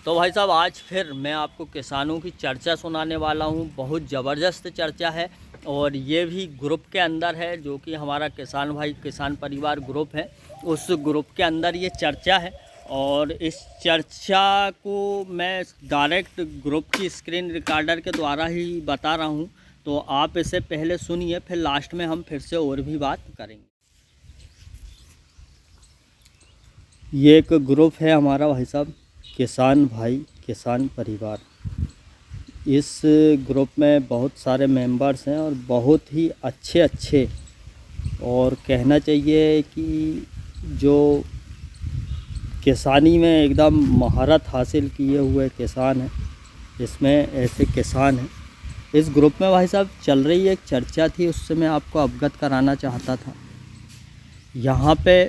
तो भाई साहब आज फिर मैं आपको किसानों की चर्चा सुनाने वाला हूँ। बहुत ज़बरदस्त चर्चा है और ये भी ग्रुप के अंदर है, जो कि हमारा किसान भाई किसान परिवार ग्रुप है, उस ग्रुप के अंदर ये चर्चा है। और इस चर्चा को मैं डायरेक्ट ग्रुप की स्क्रीन रिकॉर्डर के द्वारा ही बता रहा हूँ, तो आप इसे पहले सुनिए, फिर लास्ट में हम फिर से और भी बात करेंगे। ये एक ग्रुप है हमारा भाई साहब किसान भाई किसान परिवार। इस ग्रुप में बहुत सारे मेंबर्स हैं और बहुत ही अच्छे और कहना चाहिए कि जो किसानी में एकदम महारत हासिल किए हुए किसान हैं, इसमें ऐसे किसान हैं। इस ग्रुप में भाई साहब चल रही एक चर्चा थी, उससे मैं आपको अवगत कराना चाहता था। यहाँ पे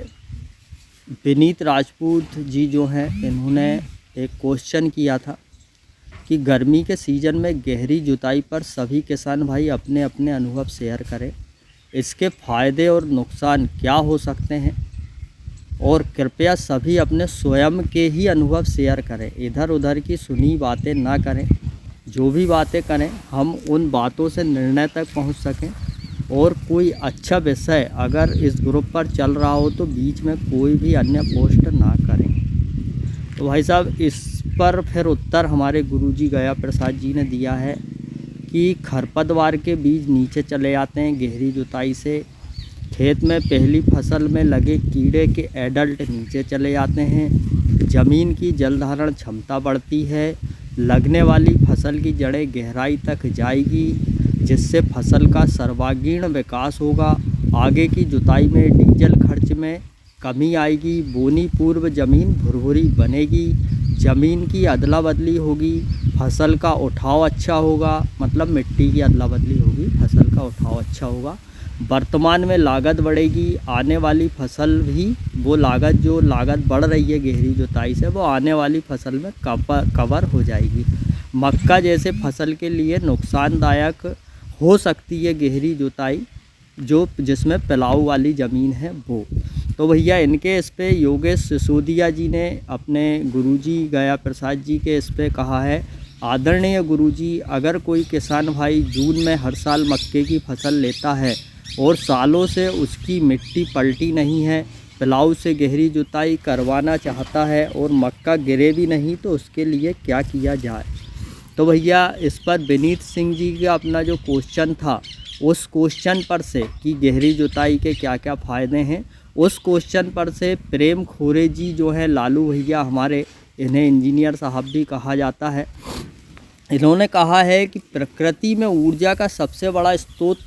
विनीत राजपूत जी जो हैं, इन्होंने एक क्वेश्चन किया था कि गर्मी के सीज़न में गहरी जुताई पर सभी किसान भाई अपने अपने अनुभव शेयर करें। इसके फ़ायदे और नुकसान क्या हो सकते हैं, और कृपया सभी अपने स्वयं के ही अनुभव शेयर करें। इधर उधर की सुनी बातें ना करें। जो भी बातें करें हम उन बातों से निर्णय तक पहुंच सकें। और कोई अच्छा विषय अगर इस ग्रुप पर चल रहा हो तो बीच में कोई भी अन्य पोस्ट ना करें। तो भाई साहब इस पर फिर उत्तर हमारे गुरुजी गया प्रसाद जी ने दिया है कि खरपतवार के बीज नीचे चले आते हैं गहरी जुताई से। खेत में पहली फसल में लगे कीड़े के एडल्ट नीचे चले आते हैं। ज़मीन की जल धारण क्षमता बढ़ती है। लगने वाली फसल की जड़ें गहराई तक जाएगी, जिससे फसल का सर्वांगीण विकास होगा। आगे की जुताई में डीजल खर्च में कमी आएगी। बोनी पूर्व ज़मीन भुरभुरी बनेगी। ज़मीन की अदला बदली होगी। फसल का उठाव अच्छा होगा, मतलब मिट्टी की अदला बदली होगी, फसल का उठाव अच्छा होगा। वर्तमान में लागत बढ़ेगी। आने वाली फसल भी वो लागत, जो लागत बढ़ रही है गहरी जुताई से, वो आने वाली फसल में कवर हो जाएगी। मक्का जैसे फसल के लिए नुकसानदायक हो सकती है गहरी जुताई, जिसमें पिलाऊ वाली ज़मीन है वो। तो भैया इनके इस पे योगेश सिसोदिया जी ने अपने गुरुजी गया प्रसाद जी के इस पे कहा है, आदरणीय गुरुजी, अगर कोई किसान भाई जून में हर साल मक्के की फसल लेता है और सालों से उसकी मिट्टी पलटी नहीं है, पिलाऊ से गहरी जुताई करवाना चाहता है और मक्का गिरे भी नहीं, तो उसके लिए क्या किया जाए। तो भैया इस पर विनीत सिंह जी का अपना जो क्वेश्चन था, उस क्वेश्चन पर से कि गहरी जुताई के क्या क्या फ़ायदे हैं, उस क्वेश्चन पर से प्रेम खोरे जी जो है, लालू भैया हमारे, इन्हें इंजीनियर साहब भी कहा जाता है, इन्होंने कहा है कि प्रकृति में ऊर्जा का सबसे बड़ा स्रोत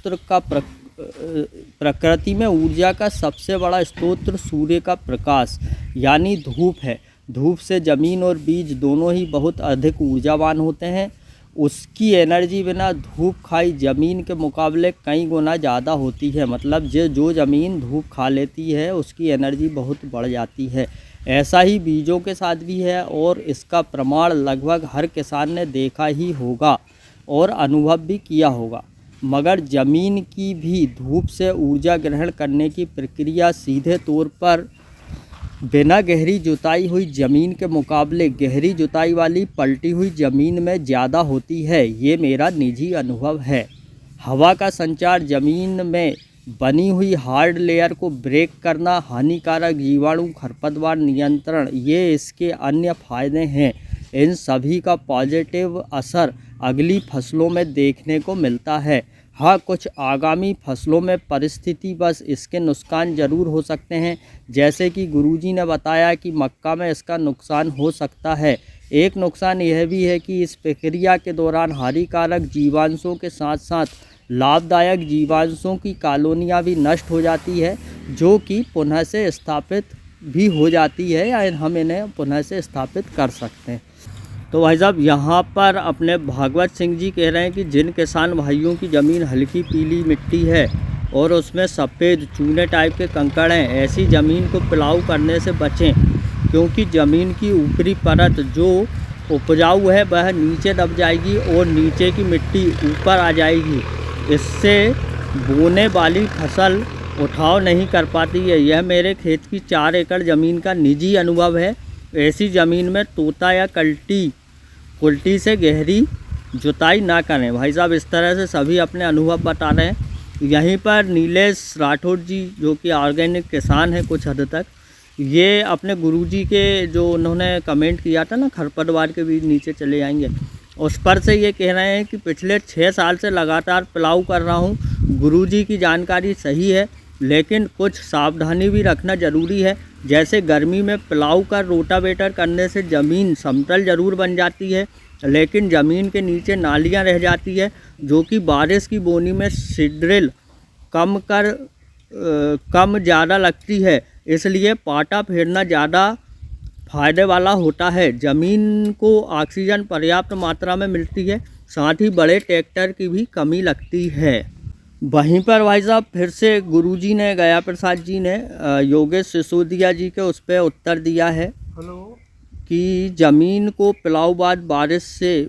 सूर्य का प्रकाश यानी धूप है। धूप से ज़मीन और बीज दोनों ही बहुत अधिक ऊर्जावान होते हैं। उसकी एनर्जी बिना धूप खाई ज़मीन के मुकाबले कई गुना ज़्यादा होती है। मतलब जो ज़मीन धूप खा लेती है उसकी एनर्जी बहुत बढ़ जाती है। ऐसा ही बीजों के साथ भी है और इसका प्रमाण लगभग हर किसान ने देखा ही होगा और अनुभव भी किया होगा। मगर ज़मीन की भी धूप से ऊर्जा ग्रहण करने की प्रक्रिया सीधे तौर पर बिना गहरी जुताई हुई ज़मीन के मुकाबले गहरी जुताई वाली पलटी हुई ज़मीन में ज़्यादा होती है। ये मेरा निजी अनुभव है। हवा का संचार, ज़मीन में बनी हुई हार्ड लेयर को ब्रेक करना, हानिकारक जीवाणु खरपतवार नियंत्रण, ये इसके अन्य फ़ायदे हैं। इन सभी का पॉजिटिव असर अगली फसलों में देखने को मिलता है। हाँ, कुछ आगामी फसलों में परिस्थिति बस इसके नुकसान ज़रूर हो सकते हैं। जैसे कि गुरुजी ने बताया कि मक्का में इसका नुकसान हो सकता है। एक नुकसान यह भी है कि इस प्रक्रिया के दौरान हानिकारक जीवांशों के साथ साथ लाभदायक जीवांशों की कॉलोनियाँ भी नष्ट हो जाती है, जो कि पुनः से स्थापित भी हो जाती है या हम इन्हें पुनः से स्थापित कर सकते हैं। तो भाई साहब यहाँ पर अपने भागवत सिंह जी कह रहे हैं कि जिन किसान भाइयों की ज़मीन हल्की पीली मिट्टी है और उसमें सफ़ेद चूने टाइप के कंकड़ हैं, ऐसी ज़मीन को पिलाऊ करने से बचें, क्योंकि ज़मीन की ऊपरी परत जो उपजाऊ है वह नीचे दब जाएगी और नीचे की मिट्टी ऊपर आ जाएगी। इससे बोने वाली फसल उठाव नहीं कर पाती है। यह मेरे खेत की 4 एकड़ ज़मीन का निजी अनुभव है ऐसी ज़मीन में तोता या कुल्टी से गहरी जुताई ना करें। भाई साहब इस तरह से सभी अपने अनुभव बता रहे हैं। यहीं पर नीलेश राठौड़ जी जो कि ऑर्गेनिक किसान हैं कुछ हद तक, ये अपने गुरुजी के जो उन्होंने कमेंट किया था ना, खरपतवार के भी नीचे चले जाएंगे, उस पर से ये कह रहे हैं कि पिछले 6 साल से लगातार प्लाऊ कर रहा हूँ। गुरुजी की जानकारी सही है, लेकिन कुछ सावधानी भी रखना ज़रूरी है। जैसे गर्मी में प्लाऊ कर रोटावेटर करने से ज़मीन समतल ज़रूर बन जाती है, लेकिन ज़मीन के नीचे नालियाँ रह जाती है, जो कि बारिश की बोनी में सीड्रिल कम ज़्यादा लगती है। इसलिए पाटा फेरना ज़्यादा फ़ायदे वाला होता है। ज़मीन को ऑक्सीजन पर्याप्त मात्रा में मिलती है, साथ ही बड़े ट्रैक्टर की भी कमी लगती है। वहीं पर भाई साहब फिर से गुरुजी ने, गया प्रसाद जी ने योगेश सिसोदिया जी के उस पर उत्तर दिया है कि ज़मीन को प्लाऊ बाद बारिश से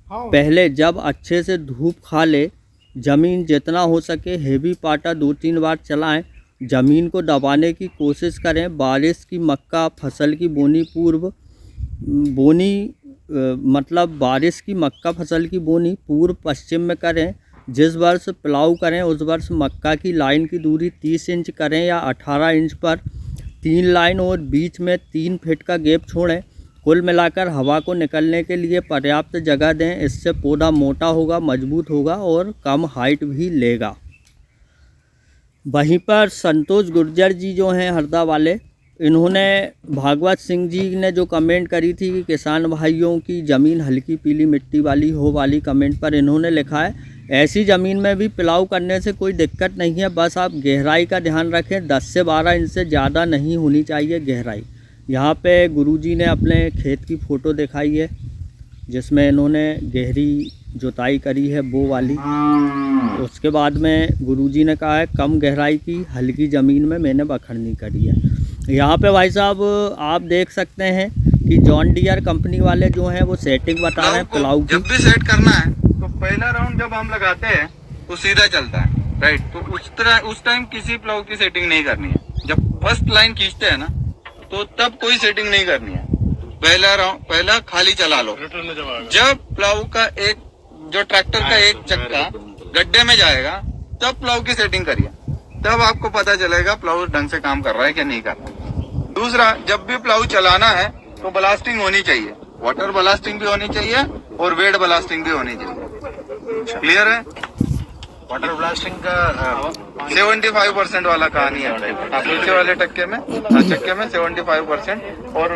पहले जब अच्छे से धूप खा ले, ज़मीन जितना हो सके हेवी पाटा 2-3 बार चलाएं। ज़मीन को दबाने की कोशिश करें। बारिश की मक्का फसल की बारिश की मक्का फसल की बोनी पूर्व पश्चिम में करें। जिस वर्ष प्लाऊ करें उस वर्ष मक्का की लाइन की दूरी 30 इंच करें या 18 इंच पर 3 लाइन और बीच में 3 फीट का गैप छोड़ें। कुल मिलाकर हवा को निकलने के लिए पर्याप्त जगह दें। इससे पौधा मोटा होगा, मजबूत होगा और कम हाइट भी लेगा। वहीं पर संतोष गुर्जर जी जो हैं हरदा वाले, इन्होंने भागवत सिंह जी ने जो कमेंट करी थी कि किसान भाइयों की ज़मीन हल्की पीली मिट्टी वाली हो वाली कमेंट पर इन्होंने लिखा है, ऐसी ज़मीन में भी प्लाऊ करने से कोई दिक्कत नहीं है, बस आप गहराई का ध्यान रखें। 10 से 12 इंच से ज़्यादा नहीं होनी चाहिए गहराई। यहाँ पे गुरुजी ने अपने खेत की फ़ोटो दिखाई है जिसमें इन्होंने गहरी जुताई करी है वो वाली। उसके बाद में गुरुजी ने कहा है कम गहराई की हल्की ज़मीन में मैंने बखरनी करी है। यहाँ पे भाई साहब आप देख सकते हैं कि जॉन डियर कंपनी वाले जो हैं वो सेटिंग बता रहे हैं प्लाऊ की। जब भी सेट करना है तो पहला राउंड जब हम लगाते हैं तो सीधा चलता है, राइट। तो उस टाइम किसी प्लाऊ की सेटिंग नहीं करनी है। जब फर्स्ट लाइन खींचते हैं ना तो तब कोई सेटिंग नहीं करनी है। पहला खाली चला लो। जब प्लाऊ का जो ट्रैक्टर का एक चक्का गड्ढे में जाएगा तब प्लाऊ की सेटिंग करिए, तब आपको पता चलेगा प्लाऊ ढंग से काम कर रहा है कि नहीं कर रहा। दूसरा, जब भी प्लाऊ चलाना है तो ब्लास्टिंग होनी चाहिए, वाटर ब्लास्टिंग भी होनी चाहिए और वेट ब्लास्टिंग भी होनी चाहिए। क्लियर है? वाटर ब्लास्टिंग का 75% वाला कहानी है पीछे वाले चक्के में 75% और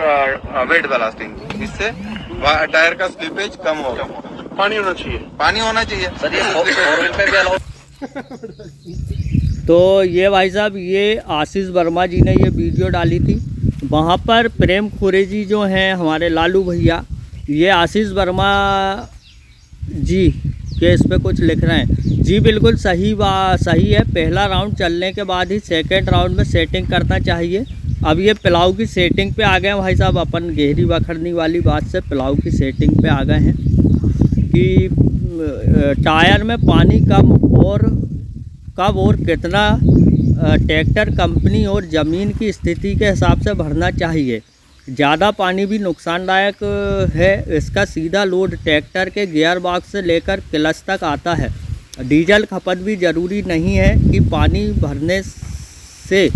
वेट ब्लास्टिंग, इससे टायर का स्लिपेज कम होगा। पानी होना चाहिए सर, ये तो ये भाई साहब, ये आशीष वर्मा जी ने ये वीडियो डाली थी। वहाँ पर प्रेम खोरे जी जो हैं हमारे लालू भैया, ये आशीष वर्मा जी के इस पे कुछ लिख रहे हैं। जी बिल्कुल सही है। पहला राउंड चलने के बाद ही सेकंड राउंड में सेटिंग करना चाहिए। अब ये प्लाऊ की सेटिंग पे आ गए भाई साहब, अपन गहरी बखरनी वाली बात से प्लाऊ की सेटिंग पे आ गए हैं कि टायर में पानी कब और कितना ट्रैक्टर कंपनी और ज़मीन की स्थिति के हिसाब से भरना चाहिए। ज़्यादा पानी भी नुकसानदायक है। इसका सीधा लोड ट्रैक्टर के गियर बॉक्स से लेकर क्लच तक आता है। डीजल खपत भी ज़रूरी नहीं है कि पानी भरने से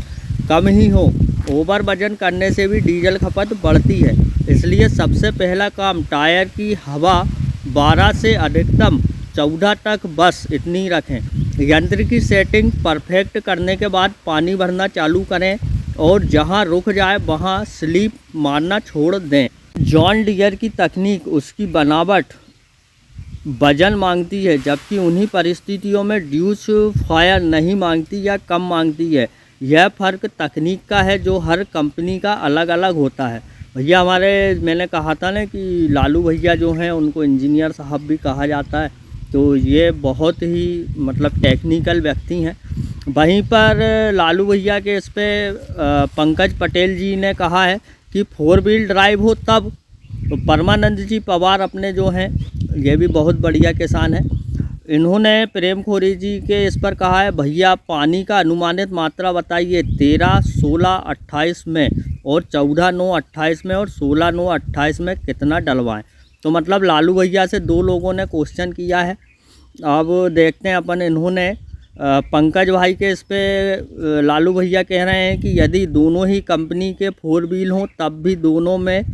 कम ही हो, ओवर वजन करने से भी डीजल खपत बढ़ती है। इसलिए सबसे पहला काम टायर की हवा 12 से अधिकतम 14 तक, बस इतनी रखें। यंत्र की सेटिंग परफेक्ट करने के बाद पानी भरना चालू करें और जहां रुक जाए वहां स्लिप मारना छोड़ दें। जॉन डियर की तकनीक उसकी बनावट वजन मांगती है, जबकि उन्हीं परिस्थितियों में ड्यूस फायर नहीं मांगती या कम मांगती है। यह फ़र्क तकनीक का है जो हर कंपनी का अलग अलग होता है। भैया हमारे, मैंने कहा था ना कि लालू भैया जो हैं उनको इंजीनियर साहब भी कहा जाता है, तो ये बहुत ही मतलब टेक्निकल व्यक्ति हैं। वहीं पर लालू भैया के इस पर पंकज पटेल जी ने कहा है कि 4 व्हील ड्राइव हो तब। तो परमानंद जी पवार अपने जो हैं, ये भी बहुत बढ़िया किसान है, इन्होंने प्रेम खोरी जी के इस पर कहा है, भैया पानी का अनुमानित मात्रा बताइए 13, 16, 28 में और 14/9/28 में और 16/9/28 में कितना डलवाएं। तो मतलब लालू भैया से 2 लोगों ने क्वेश्चन किया है। अब देखते हैं अपन। इन्होंने पंकज भाई के इस पे लालू भैया कह रहे हैं कि यदि दोनों ही कंपनी के 4 व्हील हों तब भी दोनों में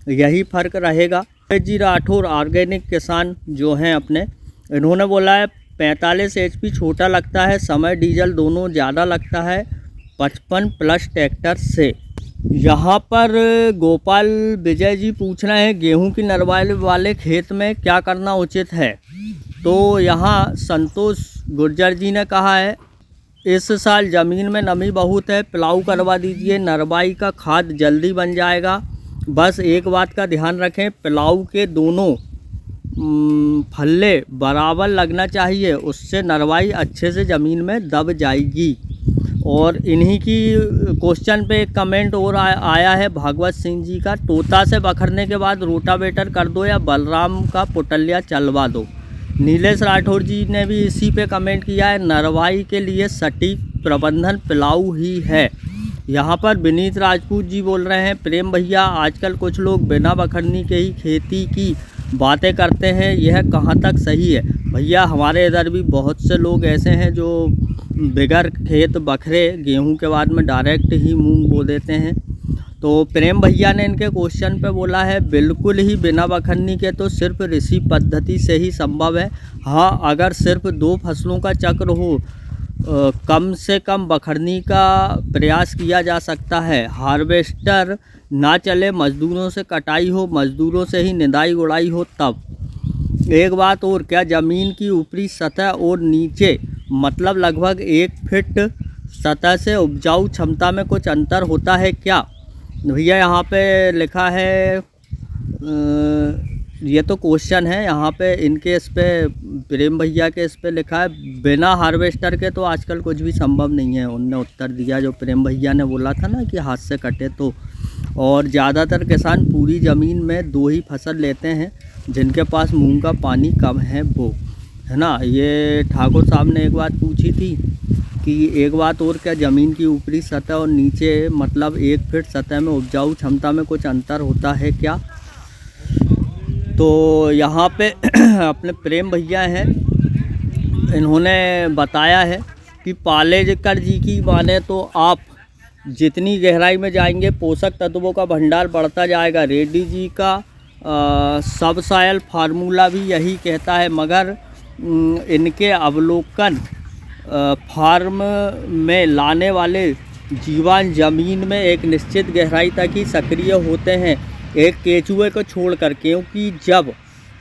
यही फ़र्क रहेगा। जी राठौर ऑर्गेनिक किसान जो हैं अपने, इन्होंने बोला है 45 HP छोटा लगता है, समय डीजल दोनों ज़्यादा लगता है 55+ ट्रैक्टर से। यहाँ पर गोपाल विजय जी पूछ रहे हैं गेहूं की नरवाई वाले खेत में क्या करना उचित है। तो यहाँ संतोष गुर्जर जी ने कहा है इस साल ज़मीन में नमी बहुत है, प्लाऊ करवा दीजिए, नरवाई का खाद जल्दी बन जाएगा। बस एक बात का ध्यान रखें, प्लाऊ के दोनों फल्ले बराबर लगना चाहिए, उससे नरवाई अच्छे से ज़मीन में दब जाएगी। और इन्हीं की क्वेश्चन पे एक कमेंट और आया है भागवत सिंह जी का, तोता से बखरने के बाद रोटावेटर कर दो या बलराम का पुटलिया चलवा दो। नीलेश राठौर जी ने भी इसी पे कमेंट किया है, नरवाई के लिए सटीक प्रबंधन प्लाऊ ही है। यहाँ पर विनीत राजपूत जी बोल रहे हैं प्रेम भैया आजकल कुछ लोग बिना बखरनी के ही खेती की बातें करते हैं, यह कहाँ तक सही है। भैया हमारे इधर भी बहुत से लोग ऐसे हैं जो बगैर खेत बखरे गेहूं के बाद में डायरेक्ट ही मूंग बो देते हैं। तो प्रेम भैया ने इनके क्वेश्चन पे बोला है बिल्कुल ही बिना बखरनी के तो सिर्फ ऋषि पद्धति से ही संभव है। हाँ, अगर सिर्फ 2 फसलों का चक्र हो कम से कम बखरनी का प्रयास किया जा सकता है। हार्वेस्टर ना चले, मज़दूरों से कटाई हो, मज़दूरों से ही निदाई गुड़ाई हो तब। एक बात और, क्या ज़मीन की ऊपरी सतह और नीचे मतलब लगभग 1 फीट सतह से उपजाऊ क्षमता में कुछ अंतर होता है क्या। भैया यहाँ पे लिखा है ये तो क्वेश्चन है, यहाँ पे इनके इस पे प्रेम भैया के इस पे लिखा है बिना हार्वेस्टर के तो आजकल कुछ भी संभव नहीं है। उनने उत्तर दिया जो प्रेम भैया ने बोला था ना कि हाथ से कटे तो। और ज़्यादातर किसान पूरी ज़मीन में 2 ही फसल लेते हैं, जिनके पास मूंग का पानी कम है वो, है ना। ये ठाकुर साहब ने एक बात पूछी थी कि एक बात और, क्या ज़मीन की ऊपरी सतह और नीचे मतलब 1 फीट सतह में उपजाऊ क्षमता में कुछ अंतर होता है क्या। तो यहाँ पे अपने प्रेम भैया हैं, इन्होंने बताया है कि पालेकर जी की माने तो आप जितनी गहराई में जाएंगे पोषक तत्वों का भंडार बढ़ता जाएगा। रेड्डी जी का सबसॉइल फार्मूला भी यही कहता है, मगर इनके अवलोकन फार्म में लाने वाले जीवाणु जमीन में एक निश्चित गहराई तक ही सक्रिय होते हैं, एक केचुए को छोड़कर, क्योंकि जब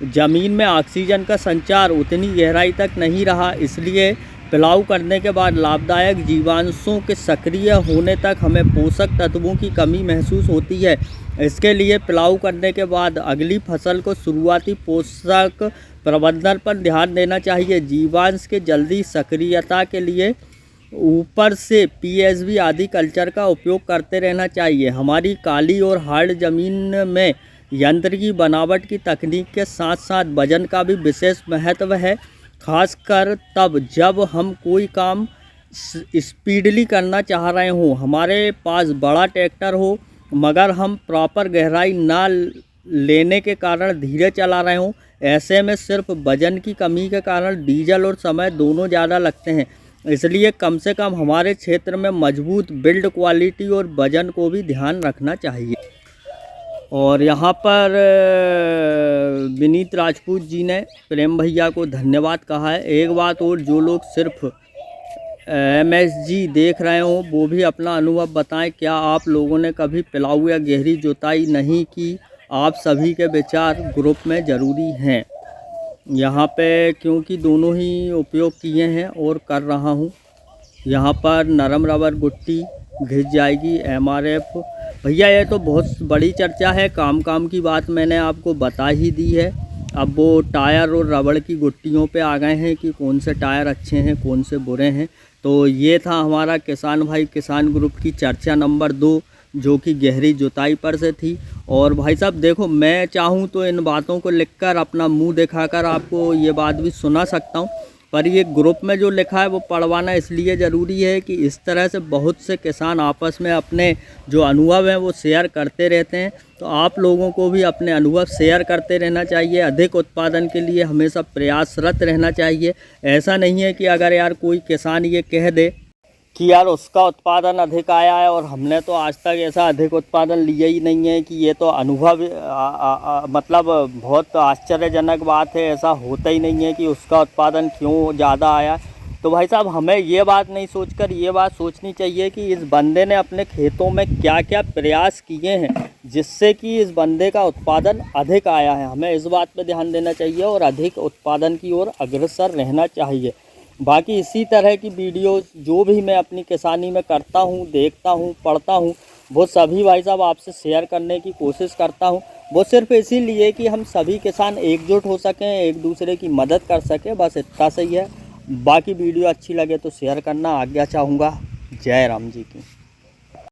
ज़मीन में ऑक्सीजन का संचार उतनी गहराई तक नहीं रहा, इसलिए पिलाव करने के बाद लाभदायक जीवांशों के सक्रिय होने तक हमें पोषक तत्वों की कमी महसूस होती है। इसके लिए पिलाव करने के बाद अगली फसल को शुरुआती पोषक प्रबंधन पर ध्यान देना चाहिए। जीवांश के जल्दी सक्रियता के लिए ऊपर से पीएसबी आदि कल्चर का उपयोग करते रहना चाहिए। हमारी काली और हार्ड ज़मीन में यंत्र की बनावट की तकनीक के साथ साथ वजन का भी विशेष महत्व है, खासकर तब जब हम कोई काम स्पीडली करना चाह रहे हों, हमारे पास बड़ा ट्रैक्टर हो मगर हम प्रॉपर गहराई ना लेने के कारण धीरे चला रहे हों। ऐसे में सिर्फ वजन की कमी के कारण डीजल और समय दोनों ज़्यादा लगते हैं। इसलिए कम से कम हमारे क्षेत्र में मजबूत बिल्ड क्वालिटी और वजन को भी ध्यान रखना चाहिए। और यहाँ पर विनीत राजपूत जी ने प्रेम भैया को धन्यवाद कहा है। एक बात और, जो लोग सिर्फ MSG देख रहे हों वो भी अपना अनुभव बताएं। क्या आप लोगों ने कभी पिलाऊ या गहरी जुताई नहीं की? आप सभी के विचार ग्रुप में ज़रूरी हैं। यहाँ पे क्योंकि दोनों ही उपयोग किए हैं और कर रहा हूँ। यहाँ पर नरम रबर गुट्टी घिस जाएगी, MRF। भैया ये तो बहुत बड़ी चर्चा है, काम की बात मैंने आपको बता ही दी है। अब वो टायर और रबड़ की गुट्टियों पे आ गए हैं कि कौन से टायर अच्छे हैं कौन से बुरे हैं। तो ये था हमारा किसान भाई किसान ग्रुप की चर्चा नंबर 2, जो कि गहरी जुताई पर से थी। और भाई साहब देखो, मैं चाहूँ तो इन बातों को लिखकर अपना मुंह दिखाकर आपको ये बात भी सुना सकता हूँ, पर ये ग्रुप में जो लिखा है वो पढ़वाना इसलिए ज़रूरी है कि इस तरह से बहुत से किसान आपस में अपने जो अनुभव हैं वो शेयर करते रहते हैं। तो आप लोगों को भी अपने अनुभव शेयर करते रहना चाहिए। अधिक उत्पादन के लिए हमेशा प्रयासरत रहना चाहिए। ऐसा नहीं है कि अगर यार कोई किसान ये कह दे कि यार उसका उत्पादन अधिक आया है और हमने तो आज तक ऐसा अधिक उत्पादन लिया ही नहीं है, कि ये तो अनुभव मतलब बहुत आश्चर्यजनक बात है। ऐसा होता ही नहीं है कि उसका उत्पादन क्यों ज़्यादा आया। तो भाई साहब हमें ये बात नहीं सोचकर ये बात सोचनी चाहिए कि इस बंदे ने अपने खेतों में क्या क्या प्रयास किए हैं जिससे कि इस बंदे का उत्पादन अधिक आया है। हमें इस बात पर ध्यान देना चाहिए और अधिक उत्पादन की ओर अग्रसर रहना चाहिए। बाकी इसी तरह की वीडियो जो भी मैं अपनी किसानी में करता हूँ, देखता हूँ, पढ़ता हूँ, वो सभी भाई साहब आपसे शेयर करने की कोशिश करता हूँ। वो सिर्फ इसीलिए कि हम सभी किसान एकजुट हो सकें, एक दूसरे की मदद कर सकें, बस इतना सही है। बाकी वीडियो अच्छी लगे तो शेयर करना आज्ञा चाहूँगा। जय राम जी की।